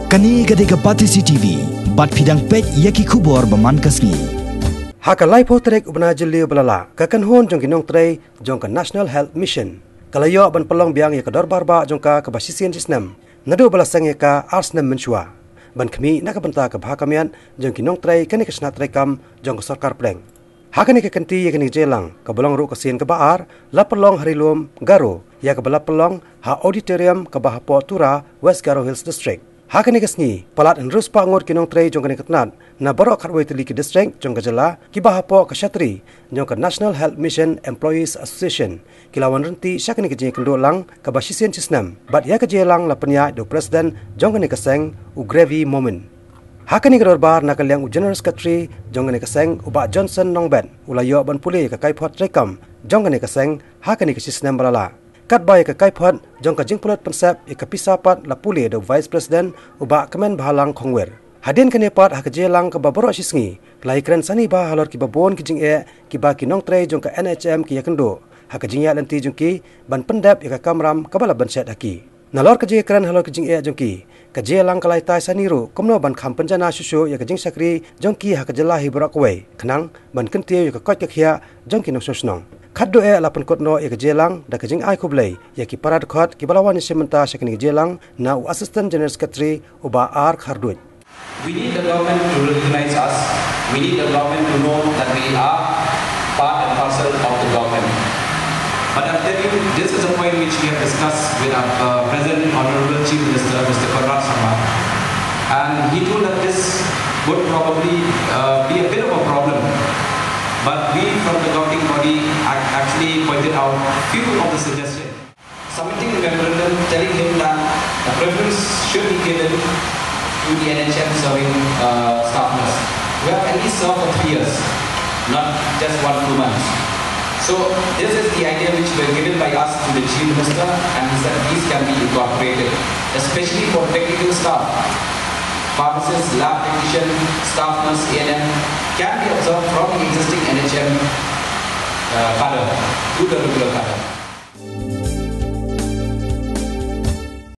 Kani gade ke Pati CTV, bat pidang pek yaki kubor baman kasni. Haka lai potrek ubna jeli belala, kakan hon jong kinong tray jong ka National Health Mission. Kalayo ban pelong biang ya kedor barba jong ka basisian jisnam. Nado balasang ya ka arsnam mensua. Ban kami nak benta ke bahakamian jong kinong tray kani kesna tray kam jong ka sarkar pleng. Haka ni kekanti ya kani jelang ka belong ru kasien ke baar, la pelong harilum garo ya ke bala pelong ha auditorium ke bahapo tura West Garo Hills District. Hakani kasni palat en rus pangot kinong tray jong kani ketnat na barok kharwai teli ki district jong kajala ki bahapo ka syatri jong ka National Health Mission Employees Association kilawan renti syakani kejeng kendo lang ka basisian cisnam bat ya kejelang la penya do president jong kani kaseng u Grevi Moment. Hakani kador bar na kalyang u general secretary jong kani kaseng u Ba Johnson Nongben ulayo ban puli ka kaipot rekam jong kani kaseng hakani ka cisnam balala. Kat bay ke kaipot jong ka jingpulot pensep ka pisapat la puli do vice president uba kemen bahalang khongwer hadin kene pat ha kejelang ka baboro sisngi lai kren sani ba halor ki babon ki jing ki ba ki nong tre jong ka NHM ki yakendo ha ka jing ya lanti jong ki ban pendap ka kamram ka bala ban set haki nalor ka je kren halor ki jing jong ki ka jelang ka lai tai saniru komno ban kham penjana susu ya ka jing sakri jong ki ha ka jelahi borak we khnang ban kentiu ka kot ka khia jong ki no sosnong Kaddo lapan kotno ya kejelang da kejing ai kublai ya ki parad khot ki balawan sementa sakni kejelang na assistant general secretary uba ar khardut. We need the government to recognize us. We need the government to know that we are part and parcel of the government. But I'll tell you, this is a point which we have discussed with our present Honorable Chief Minister, Mr. Konrad Sharma, and he told that this would probably be a bit of a problem. But we from the governing body actually pointed out few of the suggestions. Submitting the memorandum telling him that the preference should be given to the NHM serving staff nurse who have at least served for 3 years, not just 1-2 months. So this is the idea which were given by us to the Chief Minister, and he said these can be incorporated, especially for technical staff. Pharmacists, lab technician, staff nurse, A&M can be observed from the existing NHM cadre to the regular cadre.